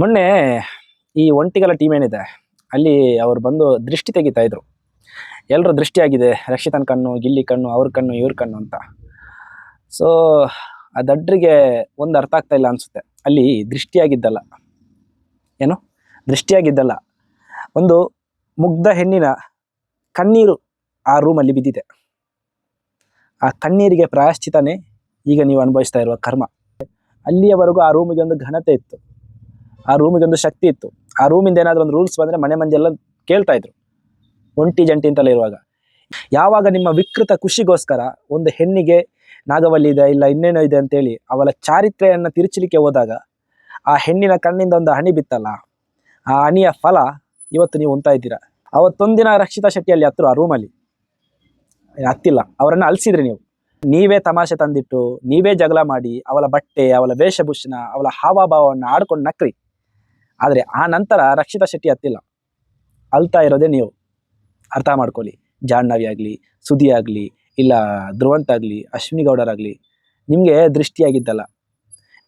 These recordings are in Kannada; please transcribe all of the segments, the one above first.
ಮೊನ್ನೆ ಈ ಒಂಟಿಗಲ ಟೀಮ್ ಏನಿದೆ ಅಲ್ಲಿ ಅವ್ರು ಬಂದು ದೃಷ್ಟಿ ತೆಗಿತಾ ಇದ್ರು. ಎಲ್ಲರೂ ದೃಷ್ಟಿಯಾಗಿದೆ, ರಕ್ಷಿತನ್ ಕಣ್ಣು, ಗಿಲ್ಲಿ ಕಣ್ಣು, ಅವ್ರ ಕಣ್ಣು, ಇವ್ರ ಕಣ್ಣು ಅಂತ. ಸೊ ಆ ದಡ್ರಿಗೆ ಒಂದು ಅರ್ಥ ಆಗ್ತಾ ಇಲ್ಲ ಅನ್ಸುತ್ತೆ. ಅಲ್ಲಿ ದೃಷ್ಟಿಯಾಗಿದ್ದಲ್ಲ, ಏನು ದೃಷ್ಟಿಯಾಗಿದ್ದಲ್ಲ, ಒಂದು ಮುಗ್ಧ ಹೆಣ್ಣಿನ ಕಣ್ಣೀರು ಆ ರೂಮಲ್ಲಿ ಬಿದ್ದಿದೆ. ಆ ಕಣ್ಣೀರಿಗೆ ಪ್ರಾಯಶ್ಚಿತನೇ ಈಗ ನೀವು ಅನುಭವಿಸ್ತಾ ಇರುವ ಕರ್ಮ. ಅಲ್ಲಿಯವರೆಗೂ ಆ ರೂಮಿಗೆ ಒಂದು ಘನತೆ ಇತ್ತು, ಆ ರೂಮಿಗೆ ಒಂದು ಶಕ್ತಿ ಇತ್ತು. ಆ ರೂಮಿಂದ ಏನಾದರೂ ಒಂದು ರೂಲ್ಸ್ ಬಂದರೆ ಮನೆ ಮಂದಿ ಎಲ್ಲ ಕೇಳ್ತಾ ಇದ್ರು, ಒಂಟಿ ಜಂಟಿ ಅಂತಲೇ ಇರುವಾಗ. ಯಾವಾಗ ನಿಮ್ಮ ವಿಕೃತ ಖುಷಿಗೋಸ್ಕರ ಒಂದು ಹೆಣ್ಣಿಗೆ ನಾಗವಲ್ಲಿ ಇದೆ, ಇಲ್ಲ ಇನ್ನೇನೋ ಇದೆ ಅಂತೇಳಿ ಅವಳ ಚಾರಿತ್ರೆಯನ್ನು ತಿರುಚಲಿಕ್ಕೆ ಹೋದಾಗ ಆ ಹೆಣ್ಣಿನ ಕಣ್ಣಿಂದ ಒಂದು ಹನಿ ಬಿತ್ತಲ್ಲ, ಆ ಹನಿಯ ಫಲ ಇವತ್ತು ನೀವು ಉಣ್ತಾ ಇದ್ದೀರಾ. ಅವತ್ತೊಂದಿನ ರಕ್ಷಿತಾ ಶೆಟ್ಟಿಯಲ್ಲಿ ಹತ್ತರು, ಆ ರೂಮಲ್ಲಿ ಹತ್ತಿಲ್ಲ, ಅವರನ್ನು ಅಳಿಸಿದ್ರಿ ನೀವು. ನೀವೇ ತಮಾಷೆ ತಂದಿಟ್ಟು, ನೀವೇ ಜಗಳ ಮಾಡಿ, ಅವಳ ಬಟ್ಟೆ, ಅವಳ ವೇಷಭೂಷಣ, ಅವಳ ಹಾವಭಾವವನ್ನು ಆಡ್ಕೊಂಡು ನಕ್ರಿ. ಆದರೆ ಆ ನಂತರ ರಕ್ಷಿತಾ ಶೆಟ್ಟಿ ಹತ್ತಿಲ್ಲ, ಅಳ್ತಾ ಇರೋದೇ ನೀವು. ಅರ್ಥ ಮಾಡ್ಕೊಳ್ಳಿ. ಜಾಹ್ನವಿ ಆಗಲಿ, ಸುದಿ ಆಗಲಿ, ಇಲ್ಲ ಧ್ರುವಂತ್ ಆಗಲಿ, ಅಶ್ವಿನಿ ಗೌಡರಾಗಲಿ, ನಿಮಗೆ ದೃಷ್ಟಿಯಾಗಿದ್ದಲ್ಲ.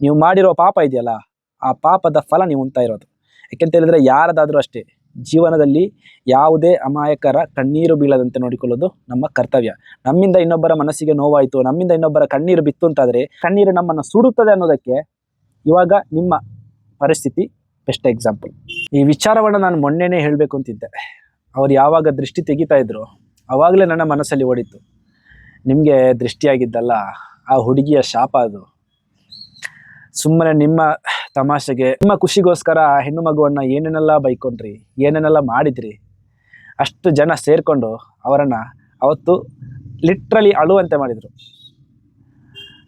ನೀವು ಮಾಡಿರೋ ಪಾಪ ಇದೆಯಲ್ಲ, ಆ ಪಾಪದ ಫಲ ನೀವು ಉಣ್ತಾ ಇರೋದು. ಯಾಕೆಂತ ಹೇಳಿದ್ರೆ ಯಾರದಾದರೂ ಅಷ್ಟೇ, ಜೀವನದಲ್ಲಿ ಯಾವುದೇ ಅಮಾಯಕರ ಕಣ್ಣೀರು ಬೀಳದಂತೆ ನೋಡಿಕೊಳ್ಳೋದು ನಮ್ಮ ಕರ್ತವ್ಯ. ನಮ್ಮಿಂದ ಇನ್ನೊಬ್ಬರ ಮನಸ್ಸಿಗೆ ನೋವಾಯಿತು, ನಮ್ಮಿಂದ ಇನ್ನೊಬ್ಬರ ಕಣ್ಣೀರು ಬಿತ್ತು ಅಂತಾದರೆ, ಕಣ್ಣೀರು ನಮ್ಮನ್ನು ಸುಡುತ್ತದೆ ಅನ್ನೋದಕ್ಕೆ ಇವಾಗ ನಿಮ್ಮ ಪರಿಸ್ಥಿತಿ ಬೆಸ್ಟ್ ಎಕ್ಸಾಂಪಲ್. ಈ ವಿಚಾರವನ್ನು ನಾನು ಮೊನ್ನೆನೇ ಹೇಳಬೇಕು ಅಂತಿದ್ದೆ. ಅವ್ರು ಯಾವಾಗ ದೃಷ್ಟಿ ತೆಗಿತಾ ಇದ್ರು ಆವಾಗಲೇ ನನ್ನ ಮನಸ್ಸಲ್ಲಿ ಓಡಿತ್ತು, ನಿಮಗೆ ದೃಷ್ಟಿಯಾಗಿದ್ದಲ್ಲ, ಆ ಹುಡುಗಿಯ ಶಾಪ ಅದು. ಸುಮ್ಮನೆ ನಿಮ್ಮ ತಮಾಷೆಗೆ, ನಿಮ್ಮ ಖುಷಿಗೋಸ್ಕರ ಹೆಣ್ಣು ಮಗುವನ್ನು ಏನೇನೆಲ್ಲ ಬೈಕೊಂಡ್ರಿ, ಏನೇನೆಲ್ಲ ಮಾಡಿದ್ರಿ. ಅಷ್ಟು ಜನ ಸೇರಿಕೊಂಡು ಅವರನ್ನು ಅವತ್ತು ಲಿಟ್ರಲಿ ಅಳುವಂತೆ ಮಾಡಿದರು.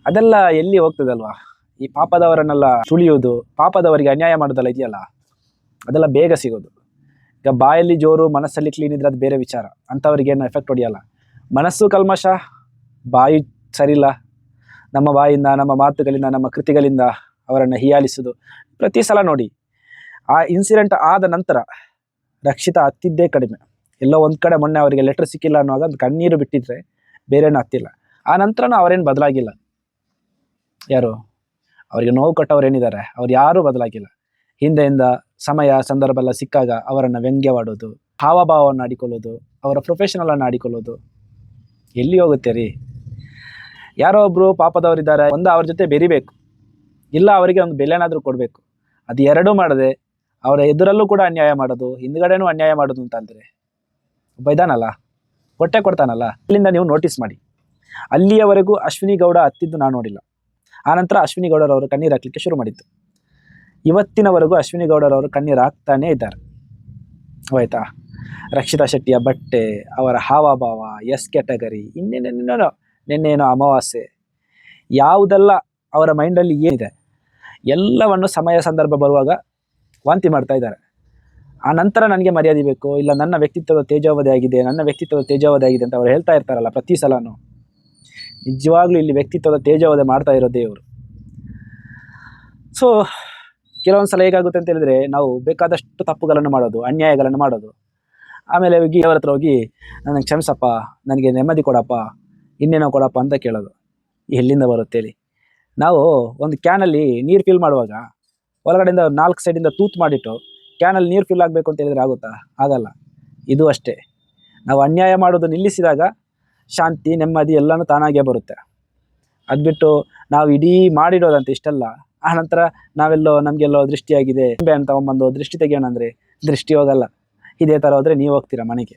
ಅದೆಲ್ಲ ಎಲ್ಲಿ ಹೋಗ್ತದಲ್ವಾ? ಈ ಪಾಪದವರನ್ನೆಲ್ಲ ತುಳಿಯೋದು, ಪಾಪದವರಿಗೆ ಅನ್ಯಾಯ ಮಾಡೋದಲ್ಲ ಇದೆಯಲ್ಲ, ಅದೆಲ್ಲ ಬೇಗ ಸಿಗೋದು. ಈಗ ಬಾಯಲ್ಲಿ ಜೋರು, ಮನಸ್ಸಲ್ಲಿ ಕ್ಲೀನ್ ಇದ್ರೆ ಅದು ಬೇರೆ ವಿಚಾರ, ಅಂಥವ್ರಿಗೇನು ಎಫೆಕ್ಟ್ ಹೊಡೆಯಲ್ಲ. ಮನಸ್ಸು ಕಲ್ಮಶ, ಬಾಯಿ ಸರಿಯಿಲ್ಲ, ನಮ್ಮ ಬಾಯಿಂದ, ನಮ್ಮ ಮಾತುಗಳಿಂದ, ನಮ್ಮ ಕೃತಿಗಳಿಂದ ಅವರನ್ನು ಹೀಯಾಲಿಸೋದು ಪ್ರತಿ ಸಲ ನೋಡಿ. ಆ ಇನ್ಸಿಡೆಂಟ್ ಆದ ನಂತರ ರಕ್ಷಿತಾ ಹತ್ತಿದ್ದೇ ಕಡಿಮೆ. ಎಲ್ಲೋ ಒಂದು ಕಡೆ ಮೊನ್ನೆ ಅವರಿಗೆ ಲೆಟ್ರ್ ಸಿಕ್ಕಿಲ್ಲ ಅನ್ನುವಾಗ ಒಂದು ಕಣ್ಣೀರು ಬಿಟ್ಟಿದ್ರೆ ಬೇರೇನೂ ಹತ್ತಿಲ್ಲ. ಆ ನಂತರನೂ ಅವರೇನು ಬದಲಾಗಿಲ್ಲ. ಯಾರು ಅವರಿಗೆ ನೋವು ಕೊಟ್ಟವ್ರು ಏನಿದ್ದಾರೆ ಅವ್ರು ಯಾರೂ ಬದಲಾಗಿಲ್ಲ. ಹಿಂದೆಯಿಂದ ಸಮಯ ಸಂದರ್ಭ ಎಲ್ಲ ಸಿಕ್ಕಾಗ ಅವರನ್ನು ವ್ಯಂಗ್ಯವಾಡೋದು, ಹಾವಭಾವವನ್ನು ಆಡಿಕೊಳ್ಳೋದು, ಅವರ ಪ್ರೊಫೆಷನಲನ್ನು ಆಡಿಕೊಳ್ಳೋದು ಎಲ್ಲಿ ಹೋಗುತ್ತೆ ರೀ? ಯಾರೋ ಒಬ್ಬರು ಪಾಪದವರಿದ್ದಾರೆ, ಒಂದು ಅವ್ರ ಜೊತೆ ಬೆರಿಬೇಕು, ಇಲ್ಲ ಅವರಿಗೆ ಒಂದು ಬೆಲೆನಾದರೂ ಕೊಡಬೇಕು. ಅದು ಎರಡೂ ಮಾಡದೆ ಅವರ ಎದುರಲ್ಲೂ ಕೂಡ ಅನ್ಯಾಯ ಮಾಡೋದು, ಹಿಂದ್ಗಡೆನೂ ಅನ್ಯಾಯ ಮಾಡೋದು ಅಂತ ಅಂದರೆ ಒಬ್ಬ ಇದಾನಲ್ಲ, ಹೊಟ್ಟೆ ಕೊಡ್ತಾನಲ್ಲ, ಅಲ್ಲಿಂದ ನೀವು ನೋಟಿಸ್ ಮಾಡಿ. ಅಲ್ಲಿಯವರೆಗೂ ಅಶ್ವಿನಿ ಗೌಡ ಹತ್ತಿದ್ದು ನಾನು ನೋಡಿಲ್ಲ. ಆನಂತರ ಅಶ್ವಿನಿ ಗೌಡರವರು ಕಣ್ಣೀರು ಹಾಕಲಿಕ್ಕೆ ಶುರು ಮಾಡಿದ್ದು. ಇವತ್ತಿನವರೆಗೂ ಅಶ್ವಿನಿ ಗೌಡರವರು ಕಣ್ಣೀರು ಹಾಕ್ತಾನೇ ಇದ್ದಾರೆ. ಆಯ್ತಾ? ರಕ್ಷಿತಾ ಶೆಟ್ಟಿಯ ಬಟ್ಟೆ, ಅವರ ಹಾವಭಾವ, ಎಸ್ ಕ್ಯಾಟಗರಿ, ನಿನ್ನೇನೋ ಅಮಾವಾಸ್ಯೆ, ಯಾವುದೆಲ್ಲ ಅವರ ಮೈಂಡಲ್ಲಿ ಏನಿದೆ ಎಲ್ಲವನ್ನು ಸಮಯ ಸಂದರ್ಭ ಬರುವಾಗ ವಾಂತಿ ಮಾಡ್ತಾ ಇದ್ದಾರೆ. ಆ ನಂತರ ನನಗೆ ಮರ್ಯಾದೆ ಬೇಕು, ಇಲ್ಲ ನನ್ನ ವ್ಯಕ್ತಿತ್ವದ ತೇಜಾವಧಿ ಆಗಿದೆ, ನನ್ನ ವ್ಯಕ್ತಿತ್ವದ ತೇಜಾವಧಿ ಆಗಿದೆ ಅಂತ ಅವ್ರು ಹೇಳ್ತಾ ಇರ್ತಾರಲ್ಲ ಪ್ರತಿ ಸಲನೂ. ನಿಜವಾಗ್ಲೂ ಇಲ್ಲಿ ವ್ಯಕ್ತಿತ್ವದ ತೇಜಾವಧಿ ಮಾಡ್ತಾ ಇರೋ ದೇವರು. ಸೊ ಕೆಲವೊಂದು ಸಲ ಹೇಗಾಗುತ್ತೆ ಅಂತ ಹೇಳಿದ್ರೆ, ನಾವು ಬೇಕಾದಷ್ಟು ತಪ್ಪುಗಳನ್ನು ಮಾಡೋದು, ಅನ್ಯಾಯಗಳನ್ನು ಮಾಡೋದು, ಆಮೇಲೆ ಹೋಗಿ ಅವರ ಹತ್ರ ಹೋಗಿ ನನಗೆ ಕ್ಷಮಿಸಪ್ಪ, ನನಗೆ ನೆಮ್ಮದಿ ಕೊಡಪ್ಪ, ಇನ್ನೇನೋ ಕೊಡಪ್ಪ ಅಂತ ಕೇಳೋದು. ಎಲ್ಲಿಂದ ಬರುತ್ತೆ ಹೇಳಿ? ನಾವು ಒಂದು ಕ್ಯಾನಲ್ಲಿ ನೀರು ಫಿಲ್ ಮಾಡುವಾಗ ಒಳಗಡೆಯಿಂದ 4 ಸೈಡಿಂದ ತೂತು ಮಾಡಿಟ್ಟು ಕ್ಯಾನಲ್ಲಿ ನೀರು ಫಿಲ್ ಆಗಬೇಕು ಅಂತ ಹೇಳಿದ್ರೆ ಆಗುತ್ತಾ? ಆಗಲ್ಲ. ಇದು ಅಷ್ಟೇ, ನಾವು ಅನ್ಯಾಯ ಮಾಡೋದು ನಿಲ್ಲಿಸಿದಾಗ ಶಾಂತಿ, ನೆಮ್ಮದಿ ಎಲ್ಲನೂ ತಾನಾಗೇ ಬರುತ್ತೆ. ಅದು ಬಿಟ್ಟು ನಾವು ಇಡೀ ಮಾಡಿಡೋದಂತ ಇಷ್ಟಲ್ಲ, ಆ ನಂತರ ನಾವೆಲ್ಲೋ ನಮಗೆಲ್ಲೋ ದೃಷ್ಟಿಯಾಗಿದೆ ಅಂತ ತಗೊಂಬಂದು ದೃಷ್ಟಿ ತೆಗಿಯೋಣ ಅಂದರೆ ದೃಷ್ಟಿ ಹೋಗಲ್ಲ. ಇದೇ ಥರ ಹೋದರೆ ನೀವು ಹೋಗ್ತೀರಾ ಮನೆಗೆ.